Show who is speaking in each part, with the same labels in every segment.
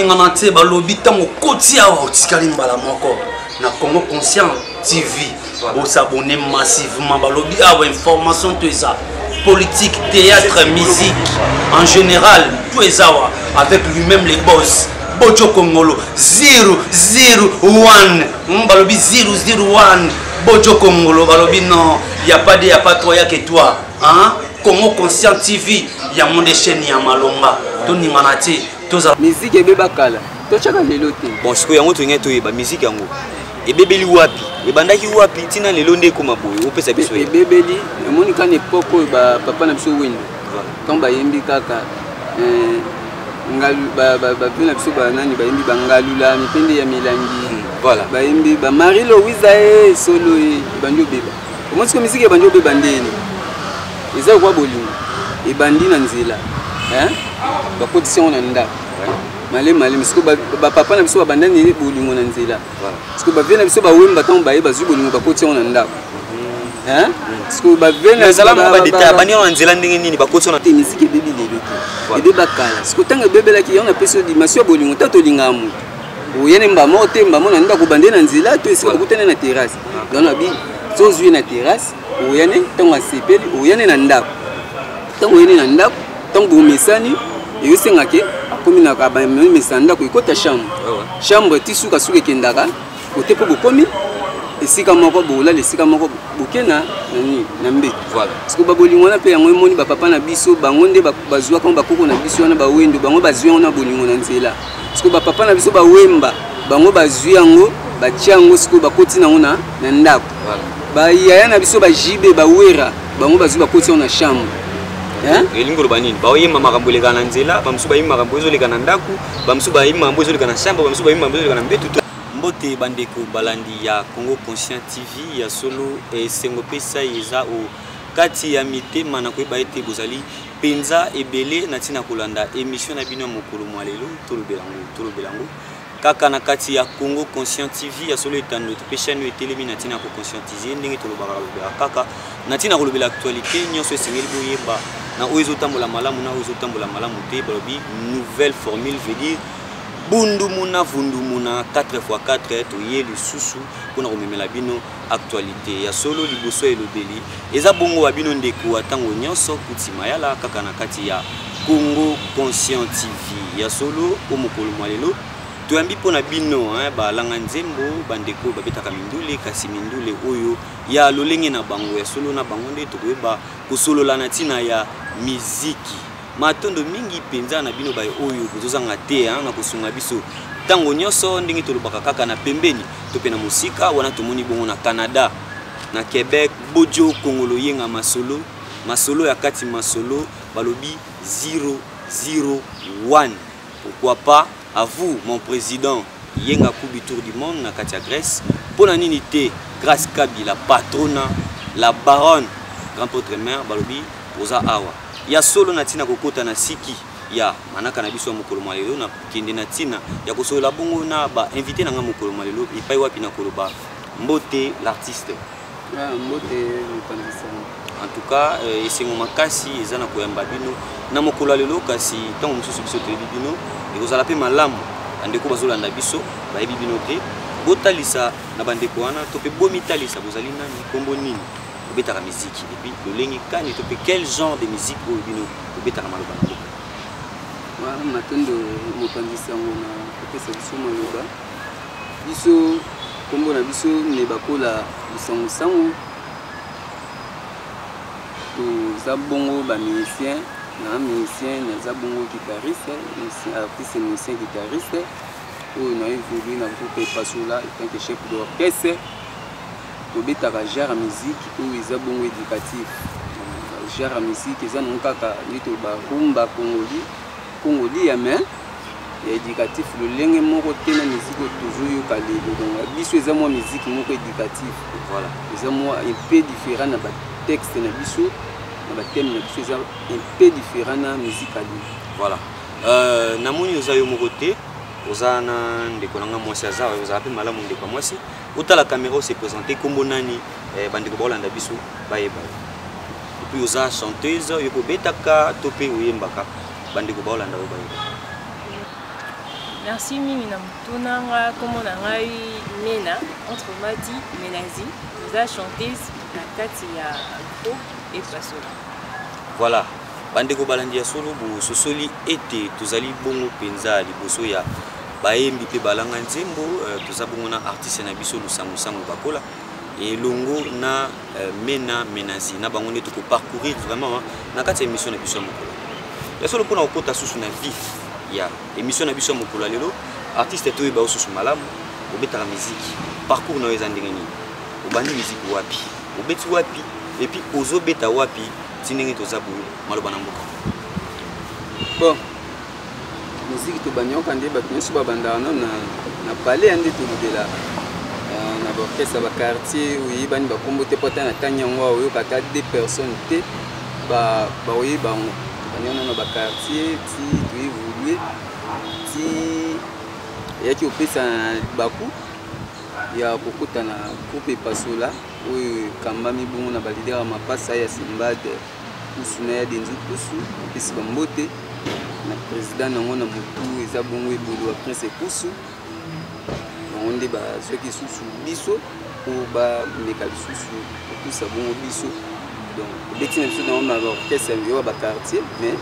Speaker 1: ningana te balobi tango koti awa otikali mbala moko na Congo Conscient TV. Vous s'abonnez massivement balobi awa information tout ça. Politique, théâtre, musique en général, tout ça avec lui-même les boss. Bojo Kongolo 001 balobi 001 Bojo Kongolo balobi non, y a pas toi, y a que toi. Hein? Congo Conscient TV, y a mon chaîne ya malonga. To ningana te, to za
Speaker 2: musique ebeba kala. To chaka lelo te.
Speaker 3: Bon, siko yango to ngeto yeba musique yango. Ebebeli wapi? Ebandaki wapi tina lelo nde ko maboyo opesa biso.
Speaker 2: Ebebeli, moni kan epoko ba papa na biso wendo. Quand ba yembi kaka ngalu ba bina biso ba nani ba yembi bangalula mipende ya milangi.
Speaker 3: Voilà.
Speaker 2: Ba yembi ba Marie Louise solo banjo beba. Comment est-ce que musique banjo beba ndeni? Eza kwa bolingo. Ebandi na nzela. Hein? Ba position na nda. Malé parce que ba papa na biso ba bandani bolingo na nzela. Parce que ba vena biso ba wemba tant ba yeba zu bolingo ba position na nda. Hein? Parce que ba vena
Speaker 3: zala mo ba deta bani na nzela ndenge nini ba position na
Speaker 2: musique ebebi lelo. Ebeba kala. Parce que tanga bebela ki on a peso dimension bolingo tato lingamu. Oyene mba mote mba mona nda ko bande na nzela to esika kutana na terrasse. Donc na bi zozwi na terrasse oyene tonga sepeli oyene na ndako. Tango oyene na ndako tango mesani eyosengake akomi na ka ba mesanda ko ikota chambre tisuka suka kendaka kote po bokomi esika moko bola lesika moko bokena nani na mbe.
Speaker 3: Voilà.
Speaker 2: Parce que babolingo na pe yango emoni ba papa na biso bango nde bazwa comme bakoko na biso wana ba wendo bango bazwi na bolingo na nzela. Parce que ba papa na biso ba wemba bango bazwi yango ba tiango siko bakoti na ngona na ndako.
Speaker 3: Voilà.
Speaker 2: Ba yaya na biso ba jibe ba wera bango bazwi bakoti na chambre. Hein?
Speaker 3: Elingolo banini ba oyema makambo leka na nzela bamsuba yima makambo ezoleka na ndaku bamsuba yima makambo ezoleka na chambre bamsuba yima makambo ezoleka na mbetu. Mbote bandeko balandi ya Congo Conscient TV ya solo esengo pesa eza o kati ya mitema na koyeba ete bozali penza ebele na tina kolanda émission na bino mokolo mwalelo tolobelango kaka na kati ya Congo Conscient TV ya solo etando pesa no etelemi na tina ko conscientiser ndenge tolobaka kaka na tina kolobela actualité nyonso esengeli boyeba na oizo tambola malamu na oizo tambola malamu te balobi nouvelle formule veut dire Bundumuna vundumuna 4x4 toye lisusu pona komemela bino actualité ya solo liboso elobeli eza bongo wa bino ndeko atango nyonso kutima yala kaka na kati ya Congo Conscient TV ya solo omokolo mwalelo toyambi pona bino ba langa nzembo bandeko babetaka mindule kasi mindule oyo ya lolenge na bango ya solo na bango nde tokoyeba kosolola na tina ya miziki matondo mingi penza na bino baye oyo bozozanga te na kosunga biso tango nyonso ndenge tolobaka kaka na pembeni to pe na musika wana tomoni bongo na Canada na Québec Bojo Kongolo yenga masolo ya kati masolo balobi 001 pourquoi pas à vous mon président yenga coupe tour du monde na kati ya Grèce pona nini te Grace Kabila patrona la baronne grand autre mère balobi oza awa ya solo na tina kokota na siki ya manaka na biso mokolo malelo na kende na tina ya kosola bongo na ba invité na nga mokolo malelo ipai wapi na koloba Mbote l'artiste.
Speaker 2: Mbote
Speaker 3: en tout cas esengo makasi eza na koyamba bino na mokolo lelo kasi tango mususu biso to bino ekozala pe malamu andeko bazolanda biso ba yebi bino te botalisa na bandeko wana to pe bomitalisa bozali nani kombo nini betaka musique et puis le lengi kani to pe quel genre de musique au bino betaka maloba na boka
Speaker 2: wa matondo mopanzisa ngona kopesa biso maloba biso kombo na biso ne bakola bisango to zabongo ba musicien na zabongo guitariste artiste musicien guitariste ou na évolué na groupe Pasola en tant que chef d'orchestre tobetaka genre musique ou eza bongo éducatif genre musique eza non kaka nito ba rumba congoli ya mais éducatif le lenge moko tena musique toujours yo kalelo donc biso eza mo musique moko éducatif
Speaker 3: voilà
Speaker 2: eza mo un peu différent na ba texte na biso na ba thème na biso eza un peu différent na musique ali
Speaker 3: voilà na moni oza yo moko te oza na ndeko nanga mwasi aza oza pe malamu ndeko mwasi la caméra s'est présentée comme nani bandeko bolanda biso bayeba et puis oza chanteuse yoko betaka topé oyembaka bandeko bolanda bayeba
Speaker 4: Merci Mimina Moutounanga, comme on a eu Mena, entre Madi et Menazi, nous a chanté la Katia groupe et Pasola.
Speaker 3: Voilà, bandeko balandi ya solo bo sosoli ete tozali bongo penza liboso ya baembi pe balanga nzembo tozabongo na artiste na biso lusango bakola et longo na Mena Menazi na bango nde to parcourir vraiment na kati ya émission na biso mokolo. Ya solo pona okota susu na vif ya émission na biso mokolo lelo artiste to ba susu malamu obeta la musique parcours na ezandenge ni obandi musique wapi obeti wapi et puis ozobeta wapi tinenge tozabu maloba na mboka.
Speaker 2: Bon musique to banyoka nde ba nyonso ba bandana na palais ande to libela na orchestre ba quartier oui bani ba kombo te pota na tanya ngwa oyo kata 2 personnes te ba oui ba banyona na ba quartier ti to évoluer ti yaki opesa baku ya kokuta na groupe Pasola oyo kambami bongo na balidera mapasa ya Simbade kusuna ya denzu kusu pesi bambote na président nango na mutu eza bongo ebolo prince kusu onde ba soki susu biso ko ba meka susu kusa bongo biso donc beti na biso na orchestre yo ba quartier mais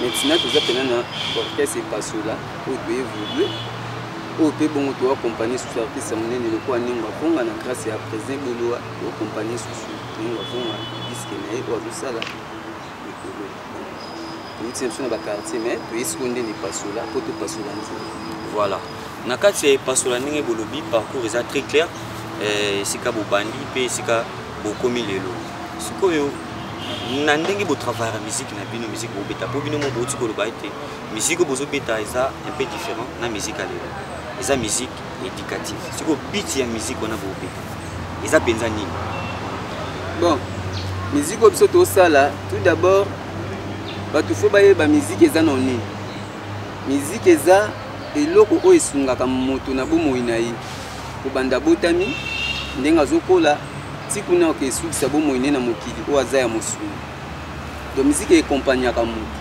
Speaker 2: maintenant tout ça pendant orchestre Pasola oyo to évoluer oyo pe bongo to accompagner susu artiste monene loko aninga fonga na grâce ya président Boloa to accompagner susu ninga fonga disque na ye oyo sala ekolo donc c'est sur na ba quartier mais to eskonde ni Pasola poto Pasola nzela.
Speaker 3: Voilà, na kati ya Pasola ndenge bolobi parcours eza très clair esika bobandi pe esika bokomi lelo sikoyo na ndenge bo travailler la musique na bino musique bobeta po bino mo boti koloba ete musique bozobeta eza un peu différent na musique à lelo eza musique éducative siko beat ya musique wana bobeta eza penza nini.
Speaker 2: Bon musique biso to sala tout d'abord batu fo baye ba musique eza na nini musique eza eloko oyo esungaka moto na bomoi na ye kobanda botami ndenge azokola tikuna okesukisa bomoi ne na mokili oyo aza ya mosungu donc musique ekompanyaka moto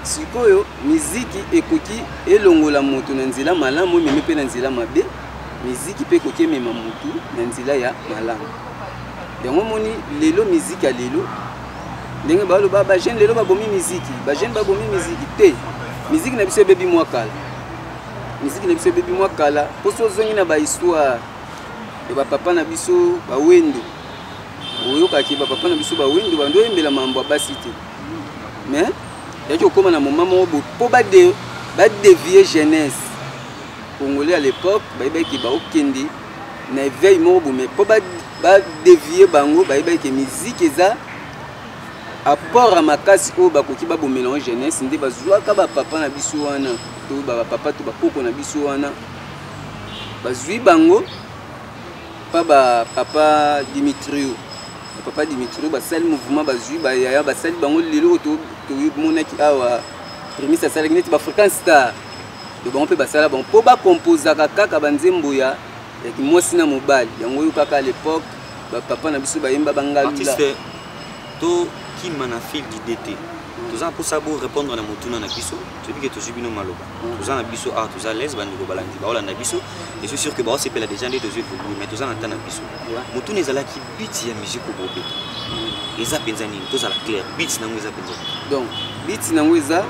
Speaker 2: sikoyo musique ekoki elongola moto na nzela malamu meme mpe na nzela mabe musique mpe ekoki emema motu na nzela ya malamu yango moni lelo musique ya lelo ndenge baloba bajeune lelo babomi musique bajeune babomi musique te musique na biso ebebi mwa kala musique na biso ebebi mwa kala mpo so ozongi na bahistoire ya bapapa na biso bawendo oyokaki bapapa na biso bawendo bando oyembela mambo ya basi te mais yaki okóma na moma moko mpo badevie jeunesse congolais à l'époque bayebaki baokende na éveil moko boye mpo badevie bango bayebaki musique eza apport ya makasi oyo bakoki babomela jeunesse nde bazwaka bapapa na biso wana to bapapa to bakoko na biso wana bazwi bango pa bapapa Dimitrio papa Dimitrio basali mouvement bazwi bayaya basali bango lelo tomonaki awa prémisse asalaki neti baafricain star de bango mpe basala bango mpo bakomposaka kaka banzembo ya mwasi na mobali yango oyo kaka à l'époque bapapa na biso bayemba bangalula
Speaker 3: to kima na fil d'idée te toza mposa bo répondre na motuna na biso toyebi ke tozwi bino maloba toza na biso art toza lese bandeko balandi baolanda biso et je suis sûr que baosepela déjà nde tozwi évolue mais toza na ntan na biso motuna ezalaki beat ya musique obobeta eza mpenza nini tozala clair beat nango eza mpenza
Speaker 2: donc beat nango eza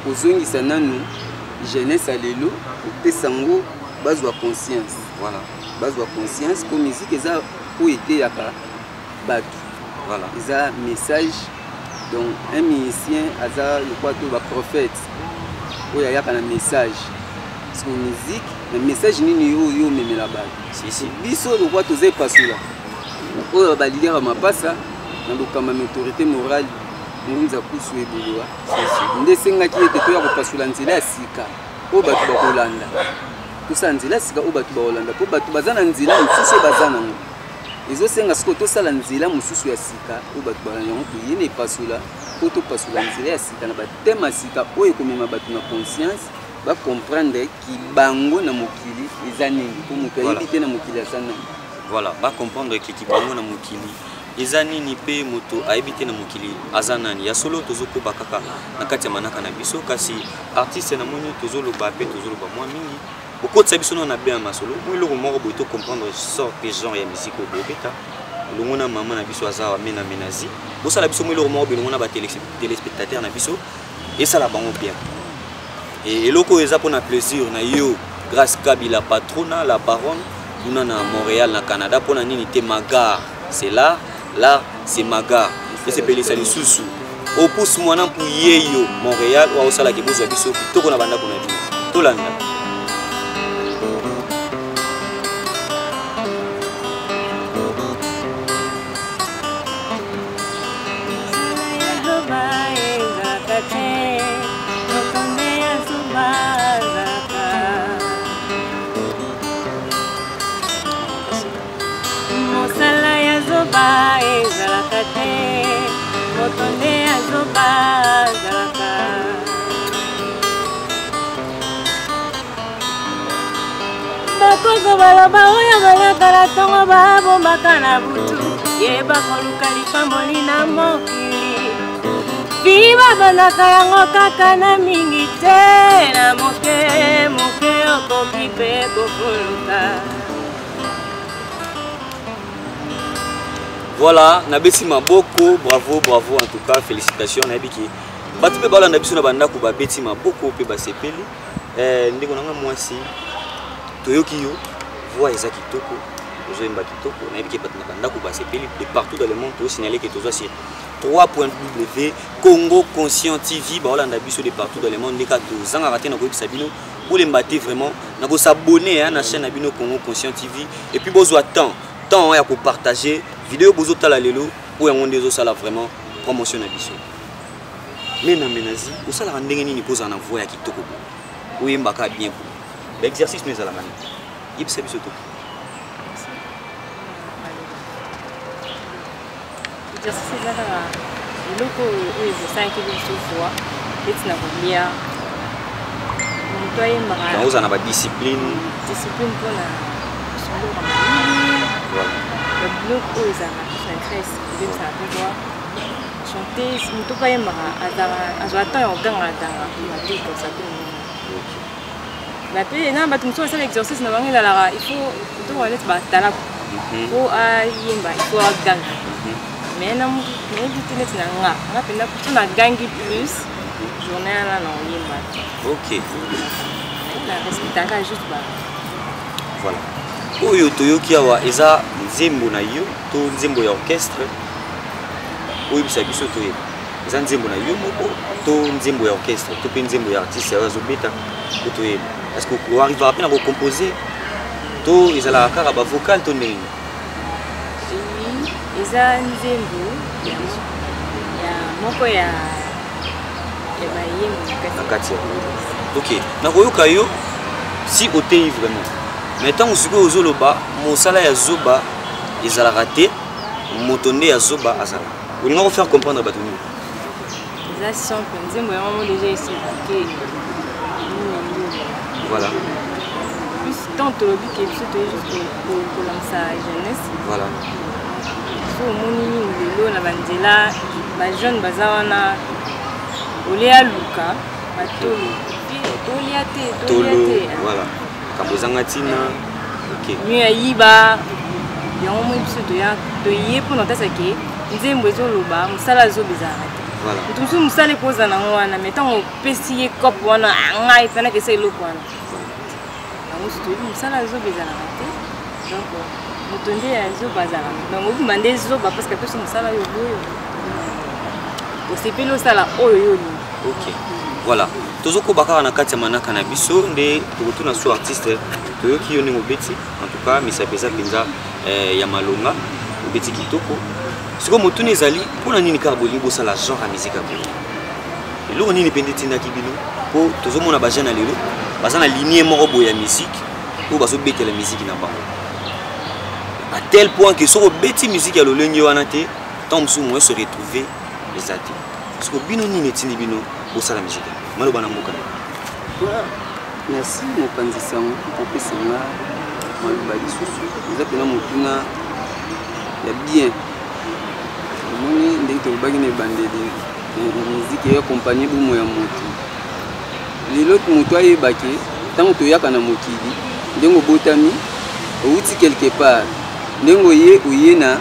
Speaker 2: kozongisa nanu jeunesse ya lelo kopesa yango bazwa conscience
Speaker 3: voilà
Speaker 2: bazwa conscience po musique eza oyo eteyaka bato
Speaker 3: voilà
Speaker 2: eza message. Donc un musicien aza le quoi to ba prophète oyo ayaka na message parce que musique le message nini yo memela ba
Speaker 3: si
Speaker 2: biso le quoi to ze Pasola oyo ba leader mapasa na lokama autorité morale ngunza kusu eboloa nde sengaki ete to ya ko Pasola nzela ya sika oyo bato bakolanda to sa nzela sika oyo bato bakolanda po bato bazana nzela mosusu bazana ngo ezosenga siko tosala nzela mosusu ya sika oyo bato balanda yango toyene Pasola po topasola nzela ya sika na batema ya sika oyo ekomema bato na conscience bacomprendre ki bango na mokili eza nini po moto ayebi te na mokili aza nani.
Speaker 3: Voilà, bacomprendre ki bango na mokili eza nini pe moto ayebi na mokili aza nani ya solo tozokoba kaka na kati ya manaka na biso kasi artiste na moni tozoloba pe tozoloba mwa mingi okotisa biso na bien masolo mo eloko moko boye to comprendre sort pe genre ya musique obebeta longo na mama na biso aza amena menazi bosala biso mo eloko moko boye longo na ba téléspectateur na biso esala bango bien et eloko eza mpona plaisir na yo grâce Kabila Patrona la baronne kuna na Montréal na Canada mpona nini te magar c'est là c'est magar esepelisa lisusu opus mwana mpu yeyo Montréal wa osala ke bozwa biso kitoko na banda kuna bino tolanda
Speaker 4: bakozo baloba oyo balakala ntongo babombaka na butu yeba koluka lipamboli na mokili biba banaka yango kaka na mingi te na moke moke okoki mpe kokoluka.
Speaker 3: Voilà, nabesi maboko, bravo, bravo en tout cas, félicitations nabiki. Batu pe balanda biso na banda ko ba beti maboko pe ba sepeli. Ndeko nanga mwasi. Toyoki yo, voix eza kitoko, ozoyemba kitoko, nabiki batu na banda ko ba sepeli de partout dans le monde to signaler que tozo sur www Congo Conscient TV ba balanda biso de partout dans le monde ndeka to zanga raté na ko ebisa bino pour les mbaté vraiment na ko s'abonner na chaîne na bino Congo Conscient TV et puis bozwa temps ya ko partager vidéo bozo tala lelo pour yango ndezo sala vraiment promotion na biso mena menazi osala ndenge nini poza na voix ya kitoko oyemba ka bien pour l'exercice nous ala mani ibisa biso to
Speaker 4: exercice là loko oyo bosanki biso voix etina kolia moto ayembaka
Speaker 3: na oza na ba discipline
Speaker 4: mpona solo kamali le bloc où ils ont la Grèce, ils ont la voix chanter, nous tout pas y mara, attends on gagne dans la vie comme ça tout le monde. La paix, non, bah tout ça l'exercice n'a pas là, il faut tout aller battre là, pour y mba, il faut gagner. Mais non, mais du tout n'est pas on a peine pour la gagner plus, journée là non y mba.
Speaker 3: Ok.
Speaker 4: La respectation juste bas.
Speaker 3: Voilà. Oyo toyoki awa eza nzembo na yo to nzembo ya orchestre oyo bisa biso to eza nzembo na yo moko to nzembo ya orchestre to pe nzembo ya artiste ya zobeta to to est-ce que on arrive à peine à composer to ezala kaka ba vocal to ndenge
Speaker 4: eza nzembo ya moko ya bayembo
Speaker 3: kati. OK na koyoka yo si otei vraiment mais tant que vous avez mosala ya zoba ezala raté motonde ya zoba azala on va faire comprendre batuni
Speaker 4: ça simple nzembo ya maman déjà ici que
Speaker 3: voilà
Speaker 4: plus tant que lobi que biso to juste pour lancer jeunesse
Speaker 3: voilà
Speaker 4: so moni lelo na banzela ba jeune bazawana olia luka batolo tolia te
Speaker 3: voilà kabozanga tina. OK
Speaker 4: mieux yiba yango mo biso to ye pour notasa ke nzembo ezoloba musala zobizara
Speaker 3: voilà
Speaker 4: mutu musala koza na wana metango pesi ye cop wana ngai tana ke se eloko wana yango sto musala zobizara te donc mutonde ya zobazara donc obimande zoba parce que pesi musala yo boyo osepelo sala oyo yo.
Speaker 3: OK voilà tozoko bakara na kati ya manaka na biso nde tokotuna so artiste toyoki yo ningo beti en tout cas misa pesa penza ya malonga beti kitoko siko motuni ezali pona nini ka bolingo sala genre ya musique ya bolingo eloko nini pende tindaki bino po tozomona ba jeune lelo baza na lignée moko boye ya musique po bazobetela musique na bango à tel point que soko beti musique ya lolenge wana te tant mosusu mo se retrouver les ati siko bino nini etindi bino bosala musique maloba na mboka.
Speaker 2: Merci mopanzi sango popesa nga maloba lisusu eza pena motuna ya bien tolobaki na ebandeli miziki eaccompagne bomo ya moto lelo moto ayebaki ntango toyaka na mokili ndenge obotami outi quelque part ndenge oye na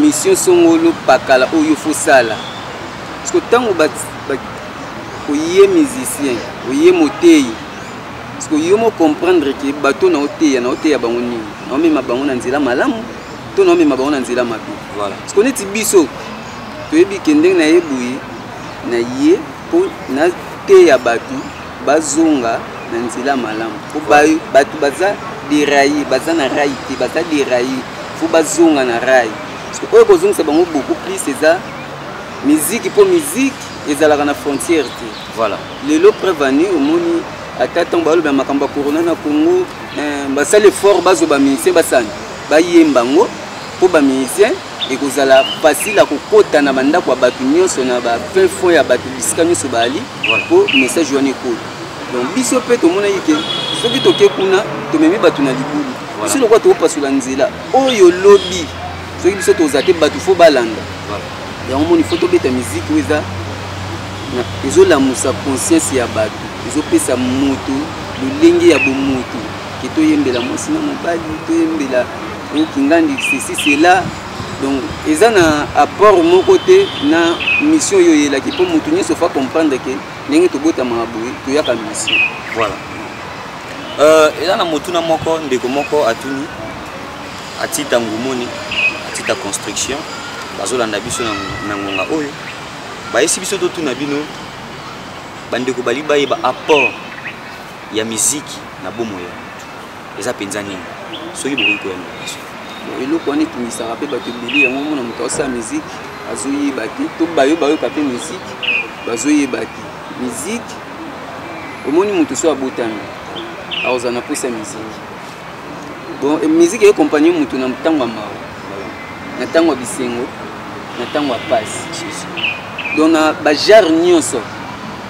Speaker 2: mission songolo pakala oyo fosala parce que ntango oye musicien oye moteyi parce que yo mo comprendre que bato na oteya bango nini naomema bango na nzela malamu to naomema bango na nzela mabe
Speaker 3: voilà
Speaker 2: parce que neti biso toyebi ke ndenge na ye boye na ye mpo na teya bato bazonga na nzela malamu mpo bato baza deraillé baza na rai te baza deraillé fo bazonga na rai parce que oyo kozongisa bango beaucoup plus eza musique mpo musique ezalaka na frontière te
Speaker 3: voilà
Speaker 2: lelo prévani omoni ata ntango baloba makambo ya corona na Congo basala effort bazwa bamusicien basani bayemba ngo mpo bamusicien ekozala facile ya kokota na bandako ya bato nyonso na bafin fond ya bato bisika nyonso bali mpo message wana ekota donc biso mpe tomonaki ke soki toke kuna tomemi bato na libulu biso lokwa tokopasula nzela oyo lobi soki biso toza te bato fo balanda yango moni fo tobeta miziki oyo eza ezolamusa conscience ya bato ezopesa moto lolenge ya bomoto ke toyembela mwasi na mobali toyembela okingandi ceci cela donc eza na apport moko te na mission oyo oyelaki mpo moto nyonso fa comprendre ke ndenge tobotamaka boye toyaka mission
Speaker 3: voilà eza na motuna moko ndeko moko atuni atita ngumoni atita construction bazolanda biso na ngonga oyo bayesi biso totuna bino bandeko bali bayeba apport ya miziki na bomo ya eza mpenza nini soki bokoki koyamba biso
Speaker 2: eloko wana etungisaka mpe bato ebele yango omona moto asala miziki azoyeba te to bayoka mpe miziki bazoyeba te miziki omoni moto so abotami akozala na posa miziki bon miziki ekompagne moto na ntango ya mawa na ntango ya bisengo na ntango ya pasi donc na bajare nyonso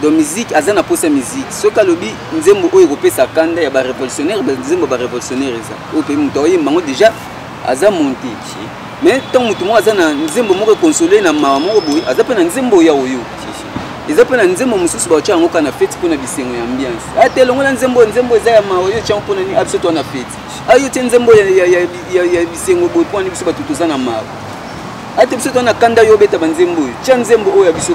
Speaker 2: donc musique aza na posa musique soki alobi nzembo oyo ekopesa kanda ya barévolutionnaire nzembo barévolutionnaire eza oyo mpe moto aoyemba yango déjà aza monté mais ntango moto moko aza na nzembo moko ekonsole na mawa moko boye aza mpe na nzembo oya oyo eza mpe na nzembo mosusu baotya yango ka na fete mpo na bisengo ya ambiance ate elongo na nzembo eza ya mawa oyo tyango mpo na nini abiso to na fete ayo tie nzembo ya bisengo boye mpo ani biso bato toza na mawa ate biso to na kanda oyo obeta banzembo oyo tya nzembo oyo ya biso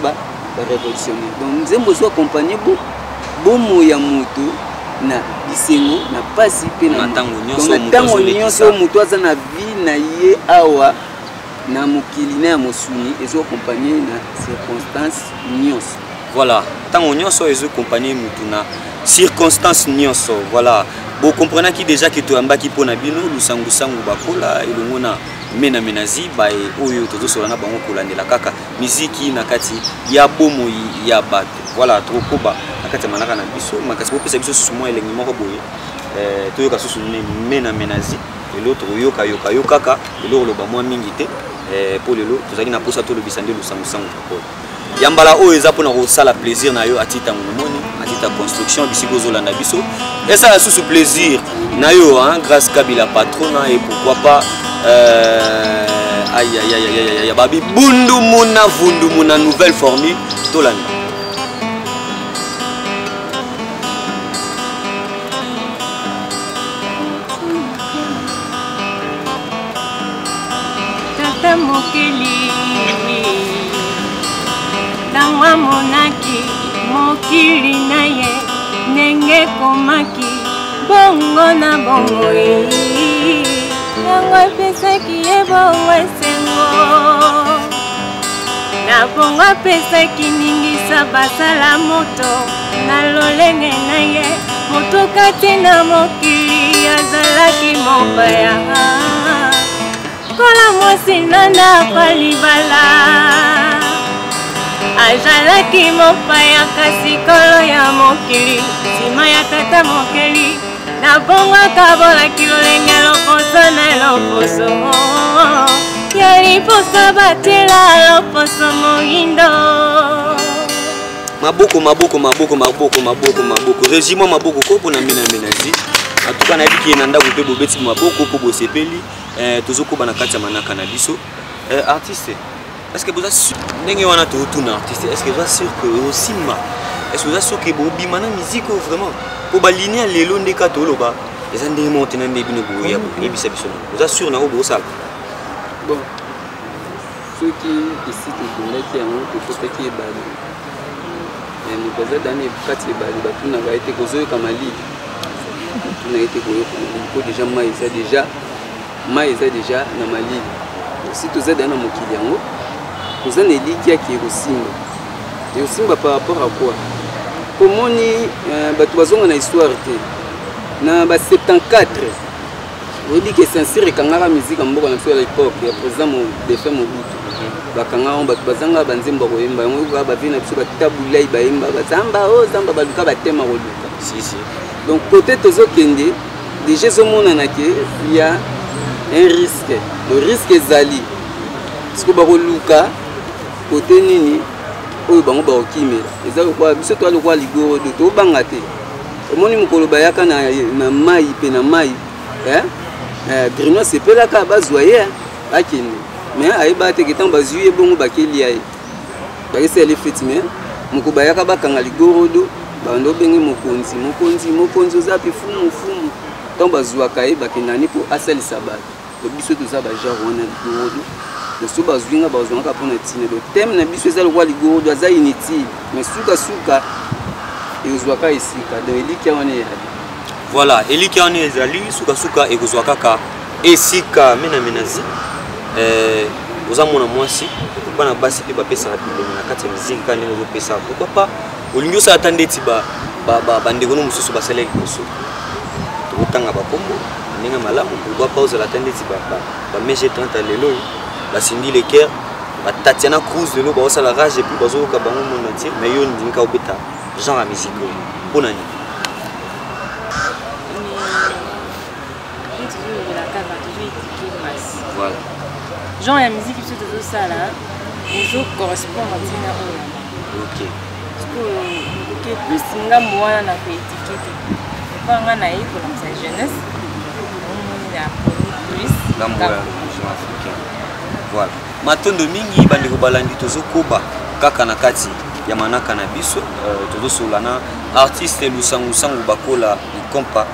Speaker 2: révolutionnaire donc nzembo zo accompagner bomo ya moto na bisengo na pasi pe na ntango nyonso moto aza na vie na ye awa na mokili na ya mosuni ezo accompagner na circonstance nyonso
Speaker 3: voilà ntango nyonso ezo accompagner moto na circonstance nyonso voilà bo comprenaki déjà que toyambaki mpona bino lusangusangu bakola elongo na mena menazi bae oyo tozosola na bango kolandela kaka miziki na kati ya bomo ya bato voilà trokoba na kati ya manaka na biso makasi bopesa biso susu mwa elengi moko boye toyoka susu mena menazi lelo toyoka kaka lelo oloba mwa mingi te mpo lelo tozali na posa tolobisa nde lusangusangu bakola yambala oyo eza mpona kosala plaisir na yo atita ngomoni atita construction bisika ozolanda biso esala susu plaisir na yo grâce Kabila patrona et pourquoi pas aïe aïe aïe aïe babi bundu muna nouvelle formule tolanda
Speaker 5: tata mokili tangwa monaki mokili na ye ndenge komaki bongo na bongo yango epesaki ye bongo esengo na bongo apesaki ningisa basala moto na lolenge na ye moto kati na mokili azalaki mopaya kola mwasi nanda palibala azalaki mopaya kasi kolo ya mokili nsima ya tata mokili na bongo akabolaki lolenge loposo na loposo ya liposo batela loposo moyindo
Speaker 3: maboko régime maboko ko mpona mena menazi atuka nayebiki ye na ndako mpe bobeti maboko mpo bosepeli tozokoba na kati ya manaka na biso artiste est-ce que vous êtes sûr ndenge wana to tuna artiste est-ce que vous êtes sûr que osimba est-ce que vous êtes sûr que bo bimana musique vraiment pour ba ligne lelo ndeka to loba eza ndenge monte na ndebi no boya et bisa biso vous êtes sûr na obo sala
Speaker 2: bon ceux qui ici to ndaki yango to fotaki ebali et nous baza dans les kati ebali ba tuna ga été kozo kamali tuna été koyo ko déjà mai eza déjà na mali si toza dans mokili yango toza na eliki yaki ekosimba ekosimba par rapport à quoi komoni bato bazonga na histoire te na ba 74 oyebi ke sincere ekangaka musique ya mboka na biso ya l'époque ya président défunt Mobutu bakangaka bato bazanga banzembo koyemba yango kaka bavi na biso batabulai bayemba bazamba o zamba baluka batema koluka donc côté tozokende déjà ezomonana ke ya un risque le risque ezali siko bakoluka côté nini oyo bango bakokimela eza lokwa biso toa lokwa ligorodo tobanga te omoni mokolo bayaka na mai mpe na mai Bruno sepelaka bazwa ye akende mais ayeba te ke ntango bazwi ye bongo bakelia ye bakesala feti mais moko bayaka bakanga ligorodo bando benge mokonzi oza mpe fumu ntango bazwaka ye bakendani mpo asalisa bato biso toza bagenre wana ligorodo so bazwinga bazwangaka mpona ntina do teme na biso eza lokwa ligorodo aza inutile mais sukasuka ekozwaka esika donc eliki wana eyali
Speaker 3: voilà eliki wana ezali sukasuka ekozwa kaka esika menazi oza mwana mwasi bana basi mpe bapesaka bilenge na kati ya miziki kaka ndenge ozopesaka pourquoi pas olingi osala ata ndeti bandeko no mosusu basala liboso tokotanga bakombo ndenge malamu pourquoi pas ozala ata ndeti bamege 30 lelo basindi le cœur Tatiana Cruz lelo baosala rage epuis bazoyoka bango monde entier mais yo ndinga obeta genre ya musique oyo mpo nani
Speaker 4: voilà genre ya musique biso tozosala ezocorrespondre ntina oyo
Speaker 3: ok
Speaker 4: parceque plus ngambo wana na koétiquete epa nga naye kolakisa jeunesse ya plus
Speaker 3: ngambo ya jeune africain voilà matondo mingi bandeko balandi tozokoba kaka na kati ya manaka na biso tozosola na artiste lusangu bakola ikompa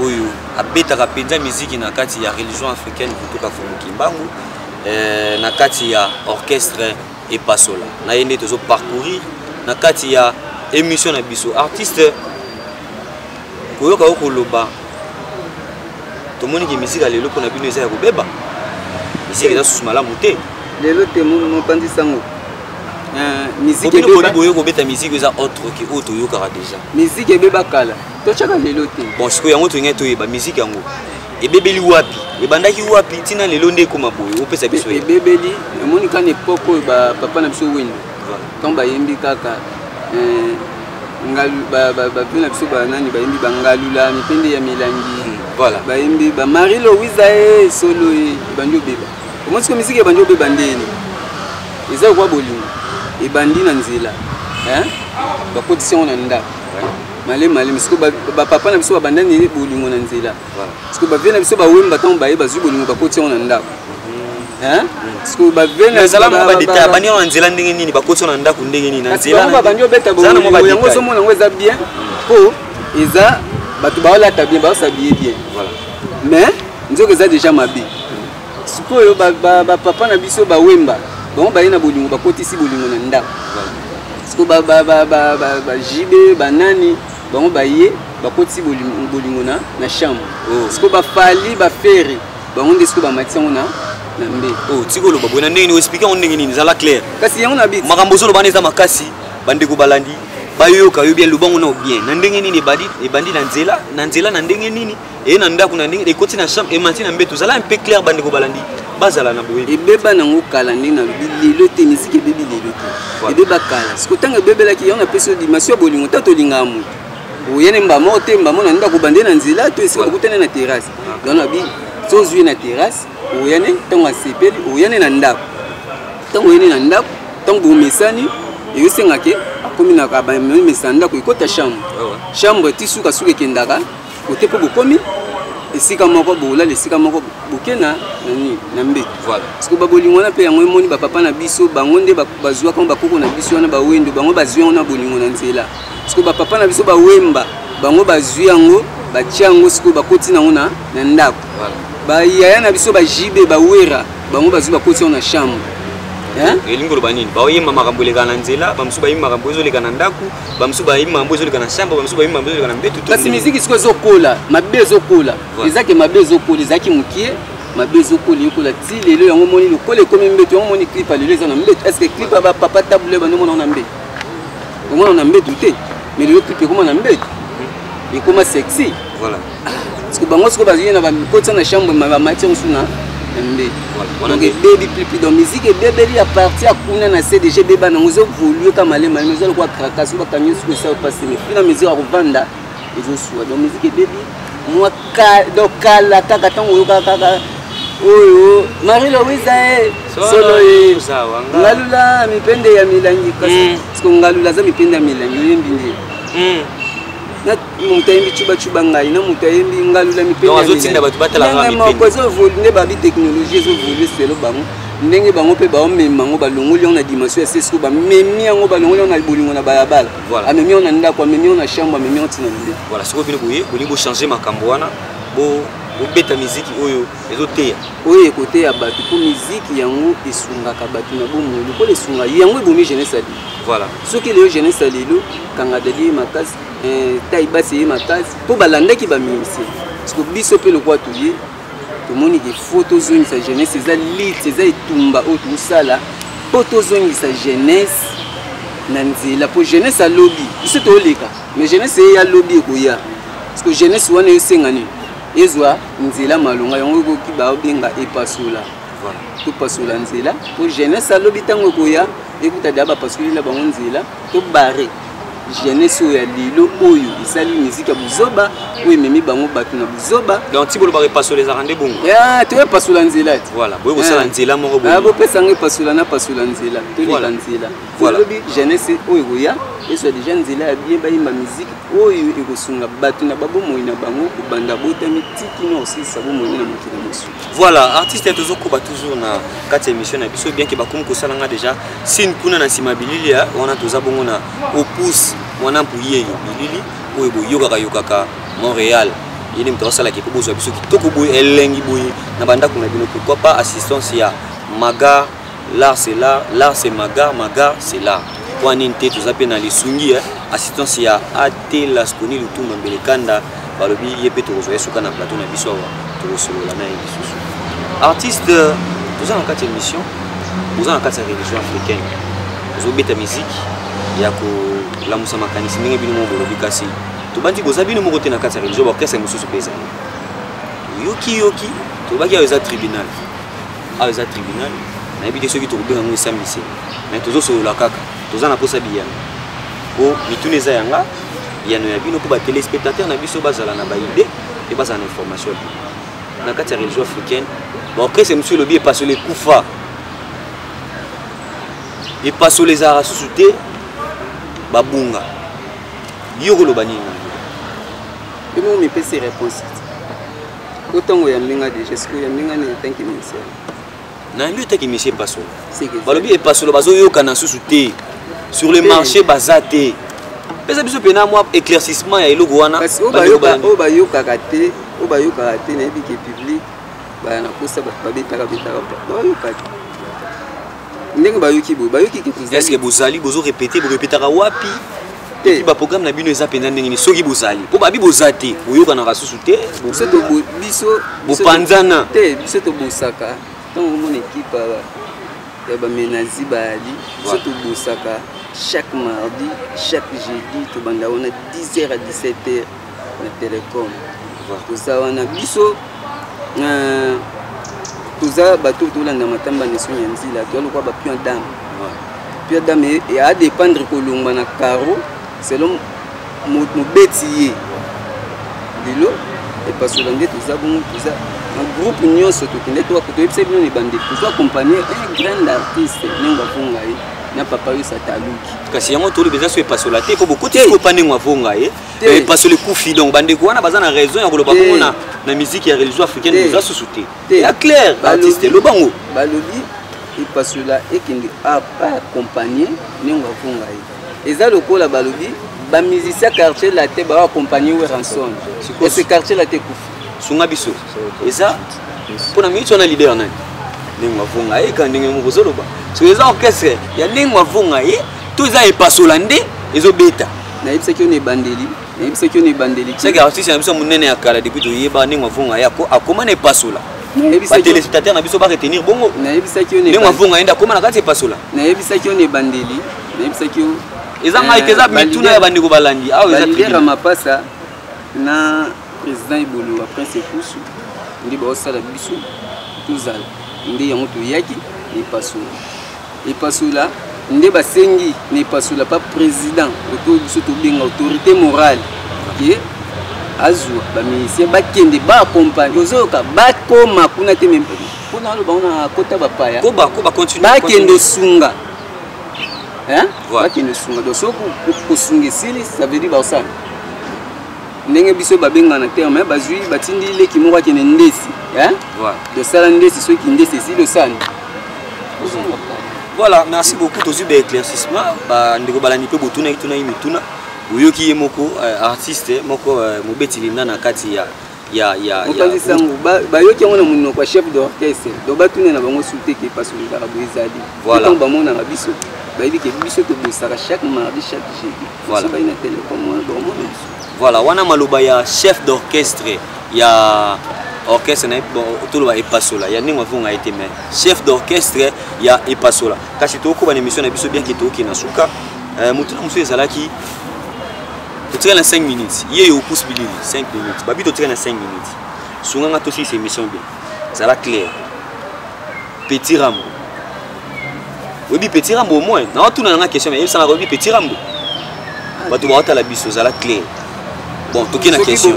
Speaker 3: oyo abetaka mpenza miziki na kati ya religion africaine kutoka fumuki mbangu na kati ya orchestre epasola na ye nde tozoparcourir na kati ya émission na biso artiste koyoka okoloba tomoni ke misika lelo mpona bino eza ya kobeba misika eza susu malamu te
Speaker 2: lelo te mopanzi sango
Speaker 3: boyo kobeta misiki eza autre ke oyo toyokaka déjà
Speaker 2: misiki ebeba kala totyaka lelo te
Speaker 3: bon sikoyo yango tolingai toyeba misiki yango ebebeli wapi ebandaki wapi ntina lelo nde ekoma boye opesa biso
Speaker 2: ebebeli emoni kana epoke oyo bapapa na biso wendo ntango bayembi kaka bape na biso banani bayembi bangalula mipende ya milangi bayembi bamari lowiza ye solo ye ebandi obeba omoni siko misiki ebandi obeba ndeni eza okwa bolingo ebandi na nzela bakotisi yango na ndako malemi siko bapapa na biso babandani bolingo na nzela siko bavie na biso bawemba ntango baye bazwi bolingo bakotisi yango na ndako siko
Speaker 3: bandi yango na nzela ndenge nini bakotisi yango na ndako ndenge nini na nzela
Speaker 2: babandi obeta bolingo yango ozomona yango eza bien mpo eza bato baolata bien baosabie bien mais nzoka eza déjà mabe sikoyo bapapa na biso bawemba bango baye na bolingo bakotisi bolingo na ndako siko bajibe banani bango baye bakotisi bolingo na chambre siko bafali bafere bango nde siko bamatisi yango na mbe
Speaker 3: tikoloba boye na ndenge nini oexplike yango ndenge nini ezala clair
Speaker 2: kasi yango na biti
Speaker 3: makambo ozoloba wana eza makasi bandeko balandi bayoka yo bien lobango na bien na ndenge nini ebandi na nzela na ndenge nini eye na ndako na ndenge ekoti na chambre emanti na mbeto ozala un peu clair bandeko balandi bazala na boye
Speaker 2: ebeba nango kala ndenge na lelo te misiki ebebi lelo te ebeba kala siko ntango ebebelaki yango napesi yo dimension ya bolingo ta tolingaka moto oyene mbamo te mbamo na ndako bande na nzela to esika bakutane na terrasse donc nabi tozwi na terrasse oyene ntango asepeli oyene na ndako ntango oyene na ndako ntango bomesani eyosengake akomi na bamesa ndako ekota chambre ti sukasuka ekendaka kote mpo bokomi esika moko bola lesika moko bokena nani na mbeto
Speaker 3: voilà
Speaker 2: parce que babolingo na pe yango emoni bapapa na biso bango nde bazwa kama bakoko na biso wana bawendo bango bazwi yango na bolingo na nzela parce que bapapa na biso bawemba bango bazwi yango batia yango sikoyo bakoti nango na ndako bayaya na biso bajibe bawera bango bazwi bakoti yango na chambre
Speaker 3: elingo loba nini baoyemba makambo eleka na nzela bamosusu bayimba makambo ezoleka na ndako bamosusu bayimba makambo ezoleka na chambre bamosusu bayimba makambo ezoleka na mbetu
Speaker 2: kasi miziki sikoyo ezokola mabe ezokola ezaki mabe ezokola ezalaki mokie mabe ezokola ekola ti lelo yango moni lokola ekomi mbetu yango moni clip alelo eza na mbetu est ce que clip ya bapapa tabule bandomona na mbetu omona na mbetu te mais lelo clip ekoma na mbetu ekoma sexy
Speaker 3: voilà
Speaker 2: parce que bango sikoyo bazwi na bakoti na chambre bamati yango su na mbetu donc ebebi plipi donc musique ebebeli ya parti ya kuna na cdg ebeba nango ezovolue ka malema eza lokwa kraka so bakangi suku esa opasi mais fina mesure ya kovanda ezosuwa donc musique ebebi mwa donc kala kaka ntango oyokaka kaka oyo Marie Louise solo ye ngalula mipende ya milangi kasi parce ngalula za mipende ya milangi oyembi nde na mutayembi chuba ngai na mutayembi ngalula mipende ya
Speaker 3: azotinda bato batalanga mipende
Speaker 2: ezovolue babi technologie ezovolue selo bango ndenge bango mpe baomema yango balongoli yango na dimension ya sesiko bamemi yango balongoli yango na bolingo na balabala amemi yango na ndako amemi yango na chambre amemi yango ntina nde
Speaker 3: voilà sikoyo bino boye bolingi bochange makambo wana bobeta miziki oyo ezoteya
Speaker 2: oyo ekoteya bato mpo miziki yango esungaka bato na bomoi lokola esunga yango ebomi jeunesse ali
Speaker 3: voilà
Speaker 2: soki lelo jeunesse alelo kangadali ye makasi tai basi ye makasi mpo balandaki bamimise parce que biso mpe lokwa toye tomoni ke fo tozongisa jeunesse eza lite eza etumba oyo tosala mpo tozongisa jeunesse na nzela mpo jeunesse alobi biso tooleka mais jeunesse ye alobi ekoya parce que jeunesse wana esengani ezwa nzela malonga yango ekoki baobenga epasola topasola nzela mpo jeunesse alobi ntango ekoya ekuta deya bapasolila bango nzela tobare jeunesse oyo ya lelo oyo esali miziki ya buzoba oyo ememi bango bato na buzoba
Speaker 3: donc ti boloba epasola ezaka nde bongo
Speaker 2: toyepasola nzela ti
Speaker 3: voilà boye kosala nzela moko
Speaker 2: bopesanga epasola na pasola nzela toleka nzela olobi jeunesse oyo ekoya ezwa deja nzela ya bien bayimba miziki oyo ekosunga bato na babomoi na bango kobanda botami tikino osilisa bomoi na mokili mosusu
Speaker 3: voilà artiste tozokoba toujours na kati ya émission na biso bien ke bakomi kosalanga déjà sine kuna na nsima bilili wana toza bongo na opus mwana mpuye bilili oyo boyokaka Montréal yene moto asalaki po bozwa biso kitoko boye elengi boye na bandako na bino pourquoi pas assistance ya Maga l'art c'est là l'art c'est Maga Maga c'est là wana nte toza pe na lisungi assistance ya ate laskoni lutumba mbele kanda balobi ye pe tokozwa suka na plateau na biso awa tokosolola na ye lisusu artiste toza na kati ya émission toza na kati ya religion africaine tozobeta musique ya kolamusa makanisi ndenge bino moko bolobi kasi tobandi boza bino moko te na kati ya religion baorchestre mosusu mpe ezali yoki tobaki awa eza tribunal nayebi te soki tokobenga ngo esambise me tozosolola kaka toza na posa biyano po mituna eza yanga biyano ya bino mpo batelespectateur na biso bazala na baide mpe bazala na information na kati ya religion africaine baorchestre mosusu elobi epasole ekufa epasole ezalaka susu te babunga yo koloba nini
Speaker 2: emo mipesi réponse otango ya mlinga déjà siko ya mlinga ne tanki ministère
Speaker 3: na lui tanki ministère pasolo balobi e pasolo bazoyoka na susu te sur le marché bazate pesa biso pena moi éclaircissement ya eloko wana
Speaker 2: parce o bayokaka te na ebiki public ba na kosa babetaka bayoka ndenge bayoki ke
Speaker 3: est-ce que bozali bozo répéter bo répétera wapi et ba programme na bino eza pena ndenge ni soki bozali po babi bozate boyoka na rasusu te
Speaker 2: biso
Speaker 3: bopanzana
Speaker 2: te biso to bosaka donc mon équipe ya ba menazi bali biso to bosaka chaque mardi chaque jeudi to banda wana 10h à 17h na Télécom toza wana biso toza bato tolanda matamba neso ya nzila tolokwa ba puis dame et à dépendre kolongba na caro selon mobeti ye lelo epasola nde toza bongo toza un groupe nyonso tokende toyebisa bino ne bandeko toaccompagner un grand artiste ndenge avonga ye na papa oyo sataluki
Speaker 3: kasi yango toli beza so epasola te po bokoti kopa ndenge avonga ye epasole kufi donc bandeko wana baza na raison ya koloba bongo na musique ya religion africaine eza susu te ya clair artiste lobango
Speaker 2: balobi epasola ekende accompagner ndenge avonga ye eza lokola balobi bamusicien quartier la te baaccompagner Weranson et ce quartier la te kufi
Speaker 3: sunga biso eza mpona miniti wana leader nani ndenge avonga ye ka ndenge moko ozoloba so eza orchestre ya ndenge avonga ye to eza epasola nde ezobeta
Speaker 2: nayebisaki yo na ebandeli
Speaker 3: seke artiste na biso monene ya kala depuis toyeba ndenge avonga ye akoma na epasola batelespectateur na biso baretenir bongo ndenge avonga ye nde akoma na kati epasola
Speaker 2: nayebisaki yo na ebandeli nayebisaki yo
Speaker 3: eza ngai te eza mituna ya bandeko balandi awa eza
Speaker 2: balidera mapasa na président Ibolo wa prince Kusu ndi baosala biso tozala nde yango toyaki epasola nde basengi na epasola pa président oto biso tobenga autorité morale ke azwa bamisien bakende baakompagne ozoyoka bakoma kuna te meme mpona aloba ona kota bapaya bakende sunga bakende sunga donc soki kosunga esili ça veut dire baosala ndenge biso babengana terme bazwi batindi leki moko akende ndesi dosala ndesi soki ndesi esili osani.
Speaker 3: Voilà, merci beaucoup tozwi baéclaircissement bandeko balandi mpe botuna ye mituna boyoki ye moko artiste moko mobetili nda na kati
Speaker 2: mopanzisango bayoki yango na monoko ya chef d'orchestre donc batuna na bango sute ke epasolelaka boye ezali ntango bamonaka biso bayebi ke biso tobosaka chaque mardi chaque jeudi bayi na télécom wana baomona biso.
Speaker 3: Voilà, wana maloba ya chef d'orchestre ya orchestre na toloba epasola ya ndenge avonga ete mais chef d'orchestre ya epasola kasi tokoba na émission na biso bien ke toki na suka mutuna musu ezalaki totika na 5 minutes ye yo pousse bilili 5 minutes babi totika na 5 minutes sunganga tosi cette émission bien zala clair Petit Rambo obi Petit Rambo au moins na tuna na question mais il sana obi Petit Rambo bato ba otala biso zala clair. Bon, toki na question.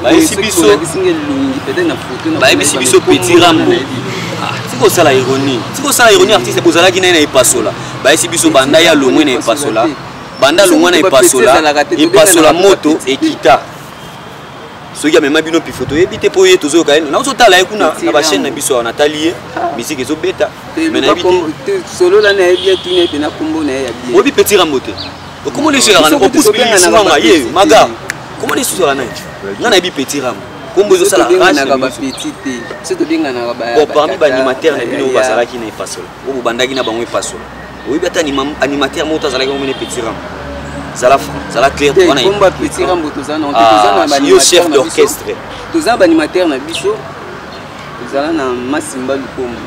Speaker 3: Baisi biso Petit Rambo. Tiko sala ironie artiste bozalaki na epasola. Baisi biso banda ya longwe na epasola. Banda longwe na epasola moto ekita. Soki ya mema bino pi photo ebite po ye tozo ka na ozotala ye kuna na ba chaîne na biso na talier musique ezobeta. Mais na ebite
Speaker 2: solo la na ebia tuna pe na kombo na ya bien.
Speaker 3: Obi Petit Rambo te. Comment les gens on pousse bien na ye maga. Comment les sous la neige? Non, on Petit Rambo. Comme vous savez, on a
Speaker 2: petit. C'est de bien on a
Speaker 3: bon, parmi les animateurs, on a Bazala qui n'est pas seul. Ou Bandagi n'a pas pas seul. Oui, bien animateur, moi, tu as la Petit Rambo. Zala clair,
Speaker 2: on a Petit Rambo, tu
Speaker 3: as chef d'orchestre.
Speaker 2: Tu as un animateur, na biso. Tu as un Massimba Lukombo.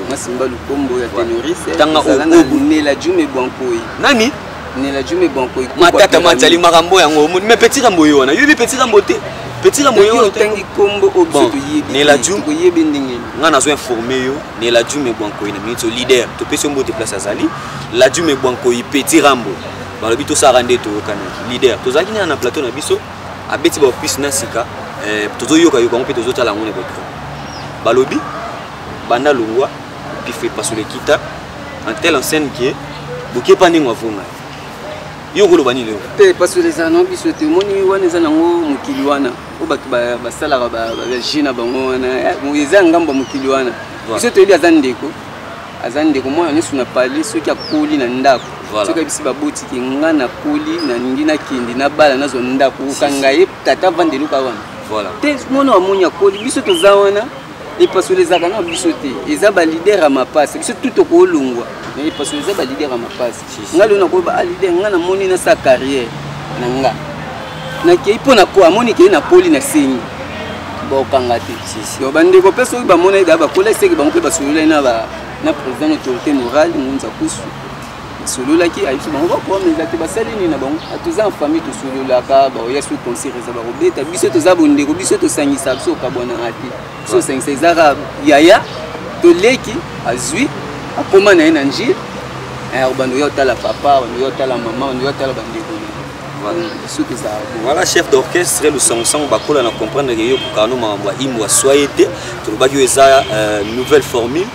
Speaker 2: Massimba Lukombo, ya ténoriste.
Speaker 3: Tanga
Speaker 2: au Nela Jume Bwankoi.
Speaker 3: Nani?
Speaker 2: Nela Jume Bwankoi.
Speaker 3: Matata matali marambo yango. Mais Petit Rambo yo na. Yobi Petit Rambo te. Petit Rambo yo
Speaker 2: tangi kombo obso to yebi.
Speaker 3: Nela Jume
Speaker 2: to yebi ndenge.
Speaker 3: Nga na zo informer yo. Nela Jume Bwankoi na minute leader. To pesi mbote place azali. La Jume Bwankoi Petit Rambo. Balobi to sa rande to kanaki leader. To zaki na plateau na biso. Abeti ba office na sika. Tozo yoka yoka mpe tozo tala ngone bekra. Balobi banda lungwa puis fait passer le kita en telle enseigne que boké pas ningo avunga yo ko lobani leo
Speaker 2: te parce que les anons biso te moni wana za nango mukili wana o batu ba sala ba jina bango wana muiza ngamba mukili wana biso te li azandeko moi ne suna parler ceux qui a koli na ndako ceux qui bisi ba boti ki ngana koli na ningi na kindi na bala nazo ndako kangaye tata vandelu ka wana
Speaker 3: voilà
Speaker 2: te mono amunya koli biso to za wana et parce que les agana bisoté ils ont leader à ma passe biso tout au kolungwa mais parce que les leader à ma passe ngalo na ko ba leader ngana moni na sa carrière nanga na ke ipona ko amoni ke na poli na singi bo kangati yo bande ko peso ba mona da ba kola seki ba mpe ba solola na président autorité morale ngunza kusu solola ki ayiso ba ngo ko mais ate ba salini na bango atuza en famille to solola ka ba ya su conseil za ba robeta biso to za bonde ko biso to sangisa so ka bona ati so sangisa izara yaya to leki azui akoma na njira bando yo tala papa bando yo tala mama bando yo tala bande ko
Speaker 3: Voilà, chef d'orchestre, le sang bakola na comprendre que yo kano mamba imwa soyete to baki eza nouvelle formule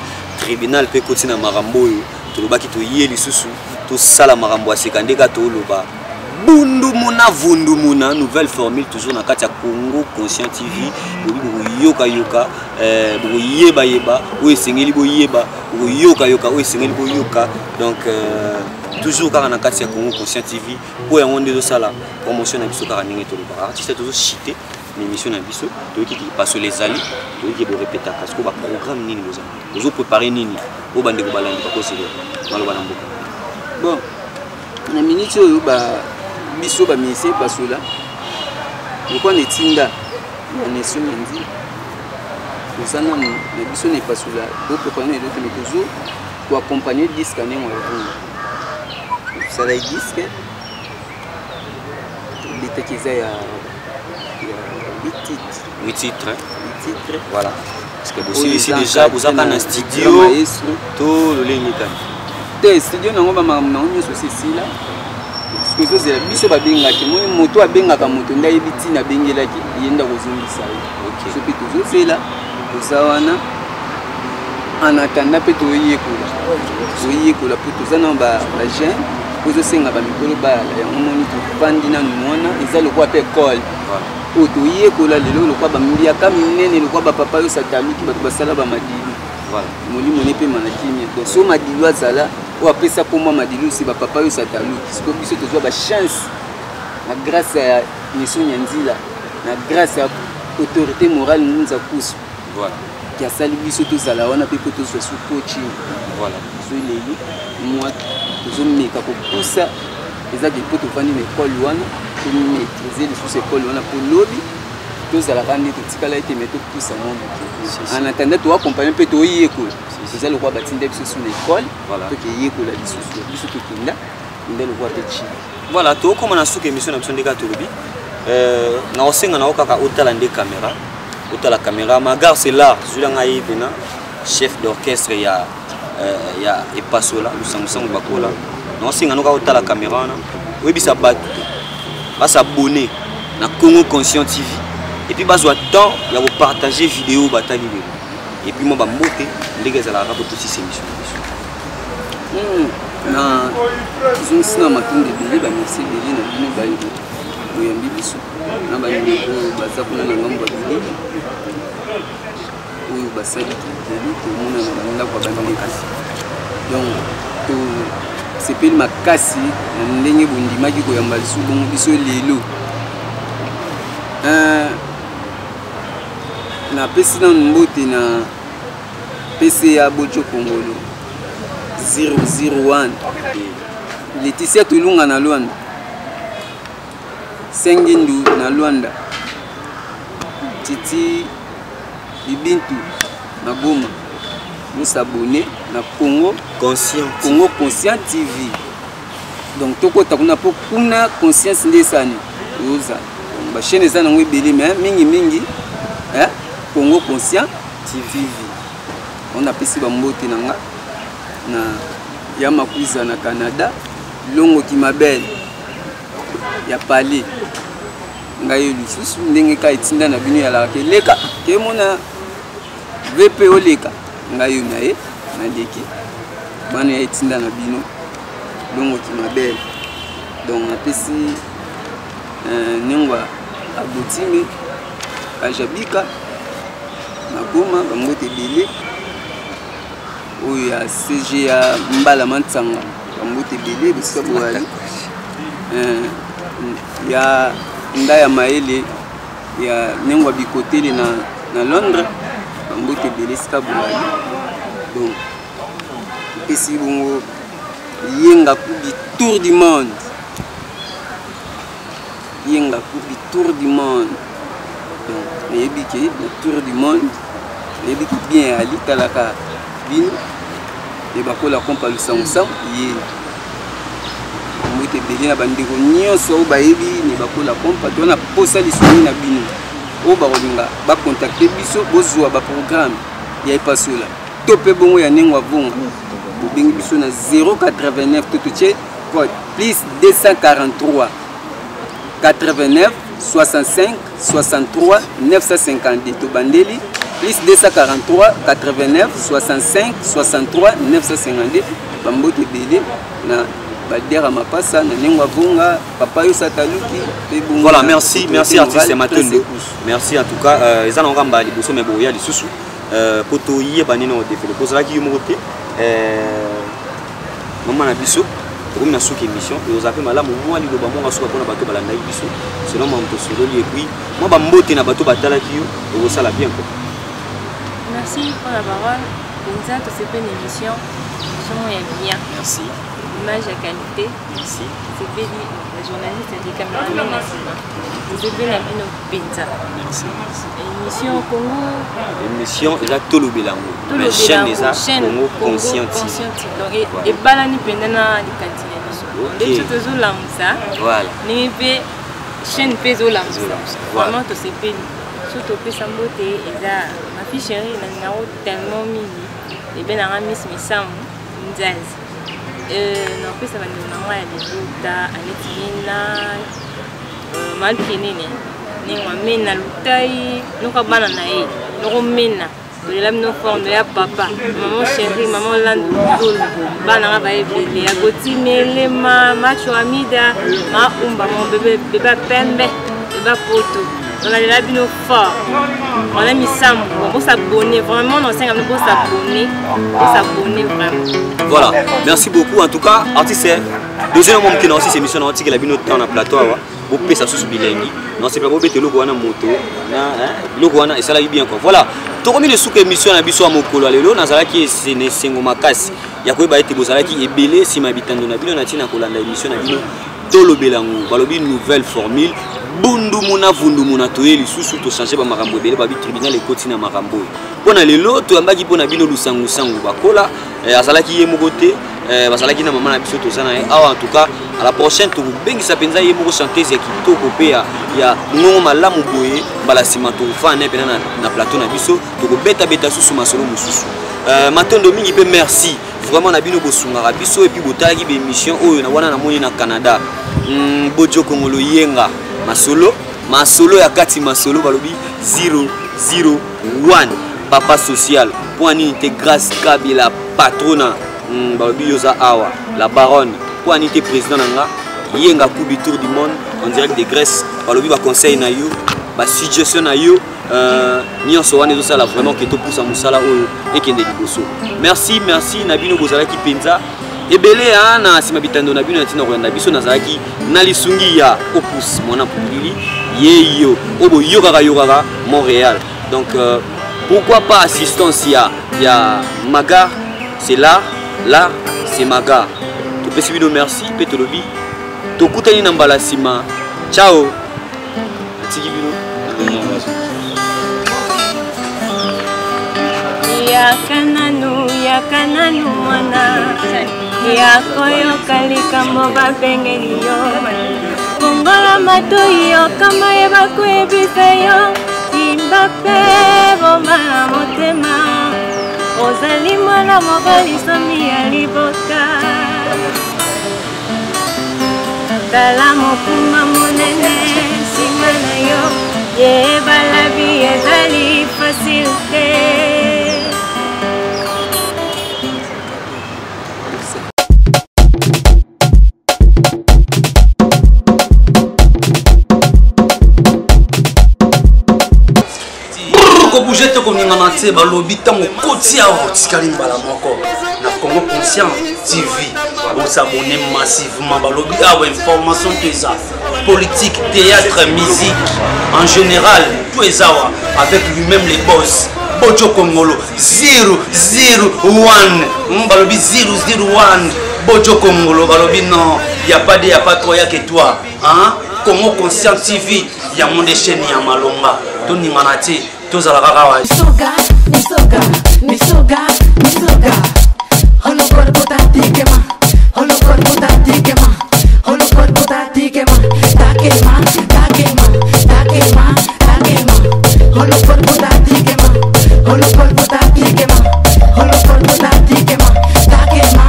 Speaker 3: tribunal pe kotina marambo to baki to yeli susu to sala marambo asekandeka to loba bundu muna vundu muna nouvelle formule toujours na kati ya Congo Conscient TV bobi yoka yoka bo yeba yeba o esengeli bo yeba bo yoka yoka o esengeli bo yoka donc toujours car na kati ya Congo Conscient TV pour yango ndezo sala promotion na biso car ndenge to loba artiste toujours cité l'émission na biso to ki passe les alliés to ki bo répéter parce que ba programme nini bozo préparer nini o bande ko balandi ba ko sele maloba na mboka
Speaker 2: bon na minute oyo ba biso ba mese basola lokwa netinda ya neso mendi ozana na biso ne basola do préparer les autres mais toujours pour accompagner disque ne mo ça la disque l'état qui est à
Speaker 3: 8 titres voilà parce que aussi ici déjà vous avez un studio tout le ligne
Speaker 2: te studio nango ba mamna onyo so ceci là parce que c'est biso ba bengaki moto abengaka moto ndayebi tina bengelaki yenda kozongisa OK so pe toujours fait là ozawana en attendant pe to yekola pour tozana ba jeune pozo senga ba mikolo ba ya ngomoni to bandi na nwana eza lokwa pe école o to yekola lelo lokwa ba mbia kaminene lokwa ba papa yo sataluki ba basala ba madili voilà molimo ne pe manakimia donc so madili azala ou après ça pour moi madili aussi ba papa yo sataluki parce que biso to ba chance na grâce à mission nyanzila na grâce à autorité morale nza kusu
Speaker 3: voilà
Speaker 2: qui a sali biso to zala wana pe ko to so coaching
Speaker 3: voilà
Speaker 2: so leli moi toujours meka ko poussa eza que pour to fandi na école wana pour maîtriser les sous école wana pour lobby to zala kandi to tikala ete meto poussa mon en attendant to accompagner pe to yeko c'est le quoi batinde biso sur l'école to ke yeko la biso to kinda ndelo kwa pechi
Speaker 3: voilà to comme na suka émission na biso ndeka to lobi na osenga na okaka otala nde caméra otala caméra magar c'est là zulanga yebena chef d'orchestre ya epasola lusangusangu bakola na osenga noka otala caméra na webisa batu basa abonné na Congo Conscient TV et puis bazwa temps ya ko partager vidéo batali lelo et puis moi ba moté ndenge za la rapport aussi ces émissions
Speaker 2: na zonsina matunde bili ba merci bili na bino ba yebo oyambi biso na ba ndeko baza kuna na ngambo bili oyo basali bili to mona na banda kwa bandi kasi donc to sepeli makasi na ndenge bondimaki koyamba lisu bongo biso lelo na pesi na mbote na PCA Bojo Kongolo 001 Laetitia Tulunga na Luanda Sengindu na Luanda Titi Ibintu na Goma nous s'abonner na Congo Conscient TV donc toko takuna po kuna conscience ndesani oza ba chaîne za na ngwebele mais mingi Congo Conscient TV on a pesi ba mbote nanga na ya makuza na Canada longo Kimabel ya pali ngayo lisusu ndenge ka itinda na bino ya la keleka ke mona VP oleka ngayo nae na deki bana ya itinda na bino longo Kimabel donc na pesi nengwa abotimi ajabika na Goma ba mbote bele oya CG ya mbala mantsanga mbote bele bisika boali ya ndaya maele ya nengwa bikotele na Londres mbote bele sika boali donc esi bongo yenga kubi tour du monde donc yebiki le tour du monde yebiki bien ali talaka bino et bakola kompa lusangusangu ye mwite beli na bandeko nyonso oyo bayebi ne bakola kompa tona posa lisoni na bino oyo bakolinga bacontacte biso bozwa baprogramme ya epasola to mpe bongo ya ndenge avonga bobengi biso na 089 tototie code plus 243 89 65 63 952 tobandeli plus 243 89 65 63 952 bambote belé na Badera Mapasa na Nengwa Vunga papa yo sataluki.
Speaker 3: Voilà, merci artiste Matondo. Merci en tout cas ils en ont gamba liboso mais boya lisusu poto yé banino développer pour cela qui yomote maman na biso comme na souki émission et aux appels malamu moi li loba monga suka pona bato balanda biso selon mon to solo li et puis moi ba mbote na bato batala ki yo et ça la bien quoi.
Speaker 4: Merci pour la parole. Nous avons tous une émission bien.
Speaker 3: Merci.
Speaker 4: Image à qualité.
Speaker 3: Merci.
Speaker 4: C'est bien les journalistes et les caméramans. Vous avez bien la Pinza.
Speaker 3: Merci.
Speaker 4: Émission au Congo.
Speaker 3: Émission est là tout le bilango. La chaîne est là Congo conscient.
Speaker 4: Donc et balani pendana les cantines. De tout toujours là ça.
Speaker 3: Voilà.
Speaker 4: Ni pe chaîne peso là. Vraiment tout c'est bien. Surtout que Sambote et là ma fille chérie n'a tellement mini. Et bien la Miss Missam Nzaz. Non plus ça va nous maman elle est là Aletina malkinene ni wamena lutai nuka bana na ye nuko mena tolela bino forme ya papa maman chérie maman landu bana nga ba ebele ya gotimele macho amida ma umba mon bébé pembe bébé poto on a là bino fort on a mis ça pour s'abonner vraiment on s'est amené pour s'abonner vraiment.
Speaker 3: Voilà, merci beaucoup en tout cas artiste deuxième moment qui dans cette émission on a la bino temps na plateau pour payer ça sous bilingue non c'est pas pour mettre logo na moto na logo na et ça là bien quoi. Voilà to comme le sous émission na biso mokolo lelo nazala ki c'est sengo makasi ya ko ba ete bozala ki ebele si mabitando na bino na tina kolanda émission na bino tolo belango balobi nouvelle formule bundu muna vundu muna toyeli susu to changer ba makambo ebele ba bi tribunal e koti na makambo pona lelo to ambaki pona bino lusangu sangu bakola azala ki ye mokote basala ki na maman na biso to sana awa en tout cas à la prochaine to bengisa penza ye moko chanteuse ya kitoko pe ya ngongo malamu boye bala sima to fane pe na plateau na biso to ko beta susu masolo mususu matondo mingi pe merci vraiment na bino bosunga biso et puis botaki be émission oyo na wana na moni na Canada bojo kongolo yenga masolo ya kati masolo balobi 001 papa social point unité grâce Kabila patrona balobi yoza awa la baronne point unité président nanga yenga coupe du tour du monde en direct de Grèce balobi ba conseil na yo ba suggestion na yo nyonso wana ezosala vraiment que to poussa musala oyo ekende liboso. Merci na bino bozalaki penza ebele na sima bitando na bino na tina koyanda biso nazalaki na lisungi ya opus mwana pulili yeyo obo yokaka Montréal. Donc pourquoi pas assistance ya Magar, c'est là c'est Magar. To pesi bino merci petolobi to kutani na mbala sima. Ciao. Tiki bino.
Speaker 5: Ya kananu mwana ya koyo kalikambo bapengeli yo kongola matoi yo kama yeba kwebisa yo simba pe bomala motema ozali mwana mobali somi ya libota tala mokumba monene nsima na yo yebala bi ezali facile te.
Speaker 1: Bouger te comme ngana te balobi tango koti awa tikali mbala moko na Congo Conscient TV on s'abonner massivement balobi awa information tout ça politique théâtre musique en général tout ça avec lui-même les boss Bojo Kongolo 001 balobi 001 Bojo Kongolo balobi non y a pas trop ya que toi hein Congo Conscient TV ya monde chaîne ya malonga to ngana te tous à la rara.
Speaker 6: Misoga. Holo corpo tati quema. Holo corpo tati quema. Holo corpo tati quema. Ta quema. Holo corpo tati quema. Holo corpo tati quema. Holo corpo tati quema. Ta quema.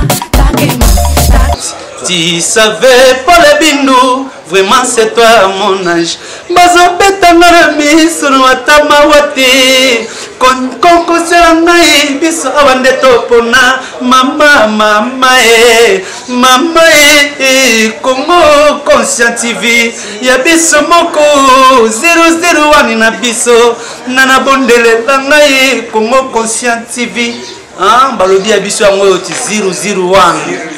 Speaker 1: Tu savais pas les bindou, vraiment c'est toi mon ange. Bazobetanga na miso no atamawati. Konko serangai biso awande topona mama Congo Conscient TV ya biso moko 001 na biso nana bondele langai Congo Conscient TV balobi ya biso yango 001